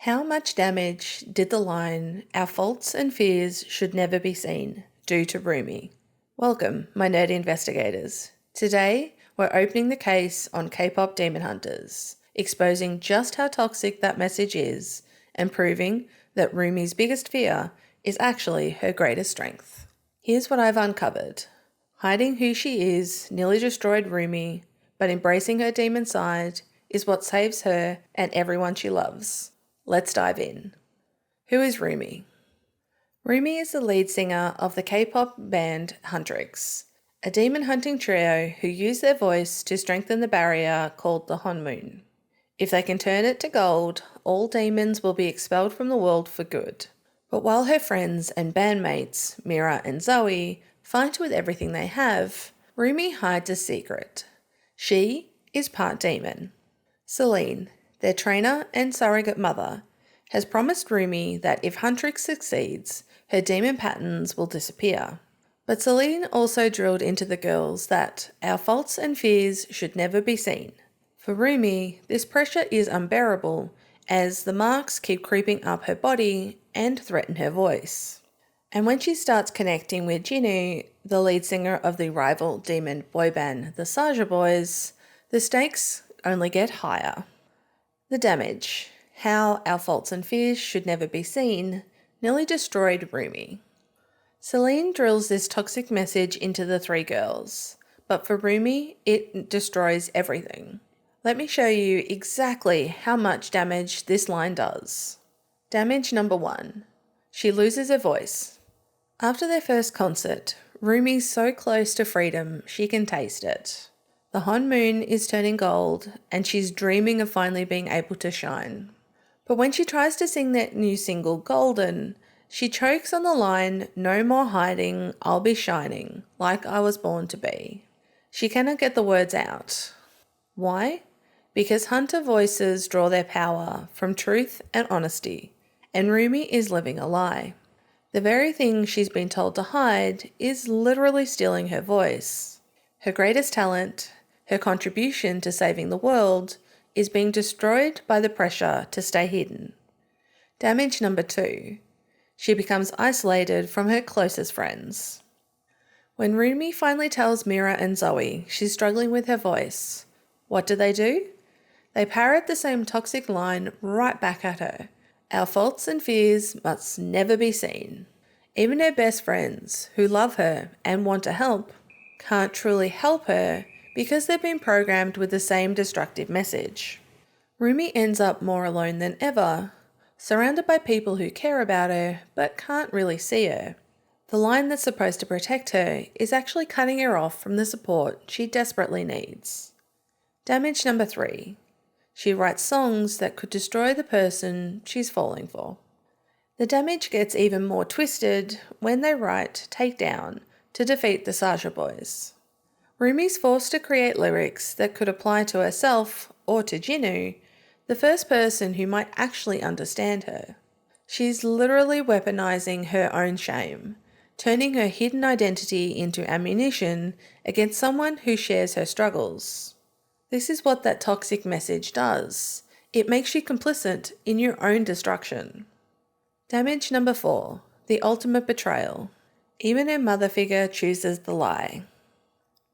How much damage did the line, "Our faults and fears should never be seen," do to Rumi? Welcome, my nerdy investigators. Today, we're opening the case on K-pop demon hunters, exposing just how toxic that message is, and proving that Rumi's biggest fear is actually her greatest strength. Here's what I've uncovered. Hiding who she is nearly destroyed Rumi, but embracing her demon side is what saves her and everyone she loves. Let's dive in. Who is Rumi? Rumi is the lead singer of the K-pop band Huntrix, a demon hunting trio who use their voice to strengthen the barrier called the Honmoon. If they can turn it to gold, all demons will be expelled from the world for good. But while her friends and bandmates, Mira and Zoe, fight with everything they have, Rumi hides a secret. She is part demon. Celine, their trainer and surrogate mother, has promised Rumi that if huntrix succeeds, her demon patterns will disappear. But Celine also drilled into the girls that our faults and fears should never be seen. For Rumi, this pressure is unbearable as the marks keep creeping up her body and threaten her voice. And when she starts connecting with Jinu, the lead singer of the rival demon boy band, the Saja Boys, the stakes only get higher. The damage, how our faults and fears should never be seen, nearly destroyed Rumi. Celine drills this toxic message into the three girls, but for Rumi, it destroys everything. Let me show you exactly how much damage this line does. Damage number 1. She loses her voice. After their first concert, Rumi's so close to freedom she can taste it. The Honmoon is turning gold and she's dreaming of finally being able to shine. But when she tries to sing that new single, Golden, she chokes on the line, "No more hiding, I'll be shining, like I was born to be." She cannot get the words out. Why? Because hunter voices draw their power from truth and honesty, and Rumi is living a lie. The very thing she's been told to hide is literally stealing her voice. Her greatest talent, her contribution to saving the world, is being destroyed by the pressure to stay hidden. Damage number 2. She becomes isolated from her closest friends. When Rumi finally tells Mira and Zoe she's struggling with her voice, what do? They parrot the same toxic line right back at her. Our faults and fears must never be seen. Even her best friends, who love her and want to help, can't truly help her because they've been programmed with the same destructive message. Rumi ends up more alone than ever, surrounded by people who care about her but can't really see her. The line that's supposed to protect her is actually cutting her off from the support she desperately needs. Damage number 3. She writes songs that could destroy the person she's falling for. The damage gets even more twisted when they write Take Down to defeat the Saja Boys. Rumi's forced to create lyrics that could apply to herself or to Jinu, the first person who might actually understand her. She's literally weaponizing her own shame, turning her hidden identity into ammunition against someone who shares her struggles. This is what that toxic message does. It makes you complicit in your own destruction. Damage number 4. The ultimate betrayal. Even her mother figure chooses the lie.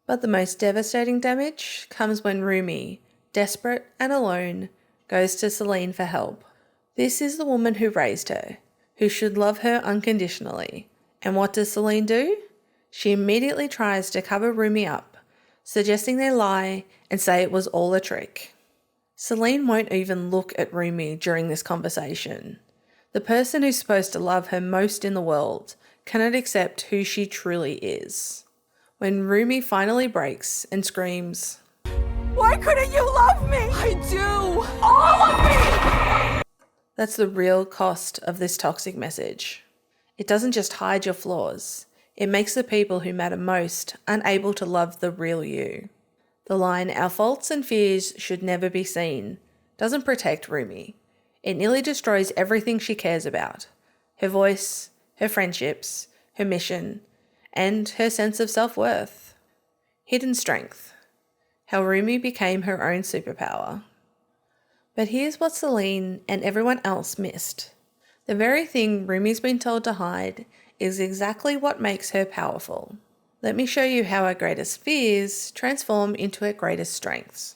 But the most devastating damage comes when Rumi, desperate and alone, goes to Celine for help. This is the woman who raised her, who should love her unconditionally. And what does Celine do? She immediately tries to cover Rumi up, suggesting they lie and say it was all a trick. Celine won't even look at Rumi during this conversation. The person who's supposed to love her most in the world cannot accept who she truly is. When Rumi finally breaks and screams, "Why couldn't you love me? I do! All of me!" That's the real cost of this toxic message. It doesn't just hide your flaws. It makes the people who matter most unable to love the real you. The line, "Our faults and fears should never be seen," doesn't protect Rumi. It nearly destroys everything she cares about. Her voice, her friendships, her mission, and her sense of self-worth. Hidden strength. How Rumi became her own superpower. But here's what Celine and everyone else missed. The very thing Rumi's been told to hide is exactly what makes her powerful. Let me show you how her greatest fears transform into her greatest strengths.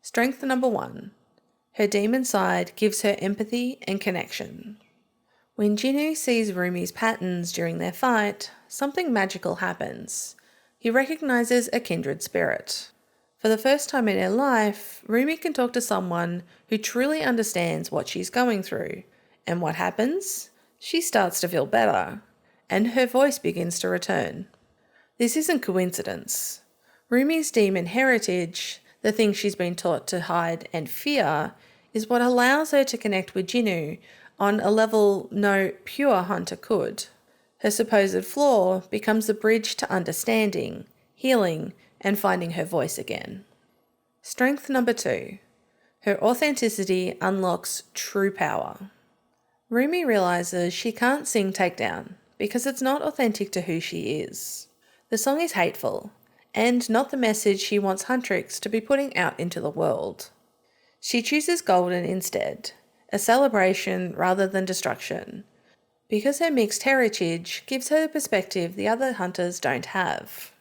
Strength number 1. Her demon side gives her empathy and connection. When Jinnu sees Rumi's patterns during their fight, something magical happens. He recognizes a kindred spirit. For the first time in her life, Rumi can talk to someone who truly understands what she's going through. And what happens? She starts to feel better, and her voice begins to return. This isn't coincidence. Rumi's demon heritage, the thing she's been taught to hide and fear, is what allows her to connect with Jinnu on a level no pure hunter could. Her supposed flaw becomes the bridge to understanding, healing, and finding her voice again. Strength number 2. Her authenticity unlocks true power. Rumi realizes she can't sing Takedown because it's not authentic to who she is. The song is hateful, and not the message she wants huntrix to be putting out into the world. She chooses Golden instead, a celebration rather than destruction, because her mixed heritage gives her a perspective the other hunters don't have.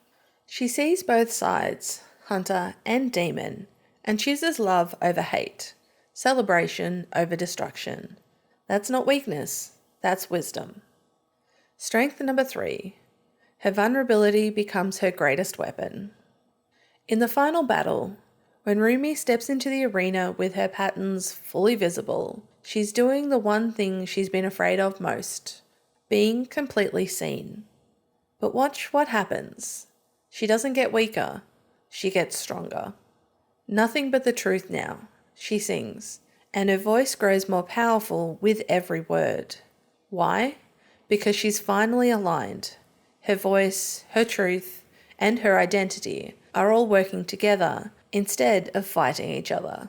She sees both sides, hunter and demon, and chooses love over hate, celebration over destruction. That's not weakness, that's wisdom. Strength number 3. Her vulnerability becomes her greatest weapon. In the final battle, when Rumi steps into the arena with her patterns fully visible, she's doing the one thing she's been afraid of most, being completely seen. But watch what happens. She doesn't get weaker, she gets stronger. Nothing but the truth now, she sings, and her voice grows more powerful with every word. Why? Because she's finally aligned. Her voice, her truth, and her identity are all working together instead of fighting each other.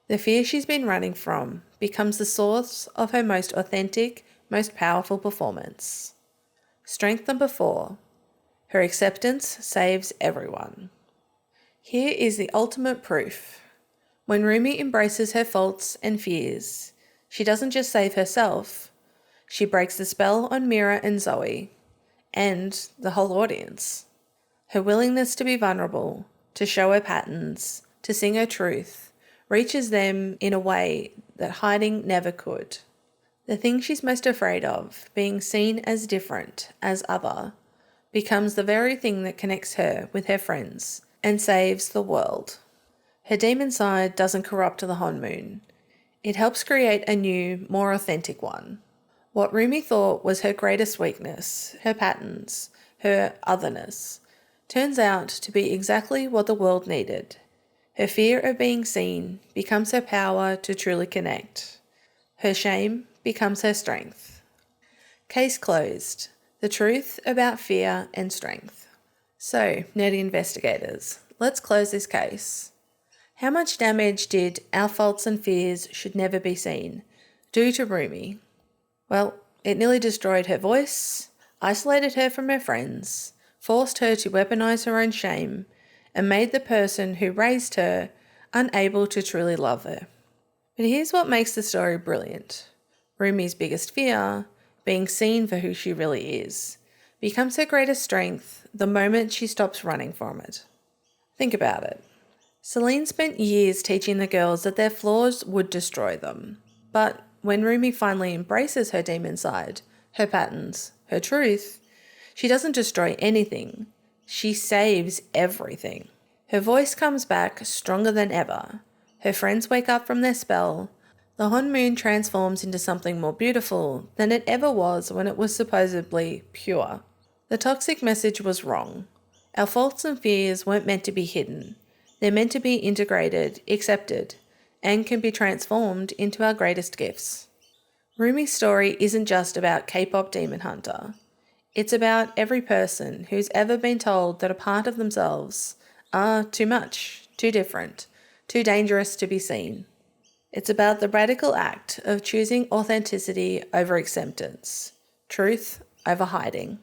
The fear she's been running from becomes the source of her most authentic, most powerful performance. Strength number 4. Her acceptance saves everyone. Here is the ultimate proof. When Rumi embraces her faults and fears, she doesn't just save herself, she breaks the spell on Mira and Zoe, and the whole audience. Her willingness to be vulnerable, to show her patterns, to sing her truth, reaches them in a way that hiding never could. The thing she's most afraid of, being seen as different, as other, becomes the very thing that connects her with her friends and saves the world. Her demon side doesn't corrupt the Honmoon. It helps create a new, more authentic one. What Rumi thought was her greatest weakness, her patterns, her otherness, turns out to be exactly what the world needed. Her fear of being seen becomes her power to truly connect. Her shame becomes her strength. Case closed. The truth about fear and strength. So, nerdy investigators, let's close this case. How much damage did our faults and fears should never be seen do to Rumi? Well, it nearly destroyed her voice, isolated her from her friends, forced her to weaponize her own shame, and made the person who raised her unable to truly love her. But here's what makes the story brilliant. Rumi's biggest fear, being seen for who she really is, becomes her greatest strength the moment she stops running from it. Think about it. Celine spent years teaching the girls that their flaws would destroy them. But when Rumi finally embraces her demon side, her patterns, her truth, she doesn't destroy anything. She saves everything. Her voice comes back stronger than ever. Her friends wake up from their spell. The Honmoon transforms into something more beautiful than it ever was when it was supposedly pure. The toxic message was wrong. Our faults and fears weren't meant to be hidden. They're meant to be integrated, accepted, and can be transformed into our greatest gifts. Rumi's story isn't just about K-pop Demon Hunter. It's about every person who's ever been told that a part of themselves are too much, too different, too dangerous to be seen. It's about the radical act of choosing authenticity over acceptance, truth over hiding.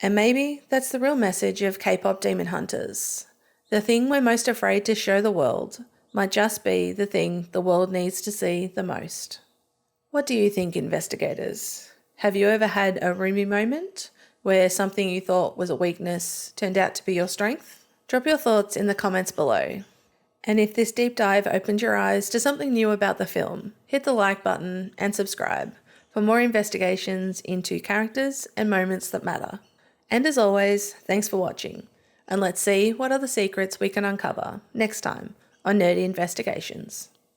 And maybe that's the real message of K-pop Demon Hunters. The thing we're most afraid to show the world might just be the thing the world needs to see the most. What do you think, investigators? Have you ever had a Rumi moment where something you thought was a weakness turned out to be your strength? Drop your thoughts in the comments below. And if this deep dive opened your eyes to something new about the film, hit the like button and subscribe for more investigations into characters and moments that matter. And as always, thanks for watching, and let's see what other secrets we can uncover next time on Nerdy Investigations.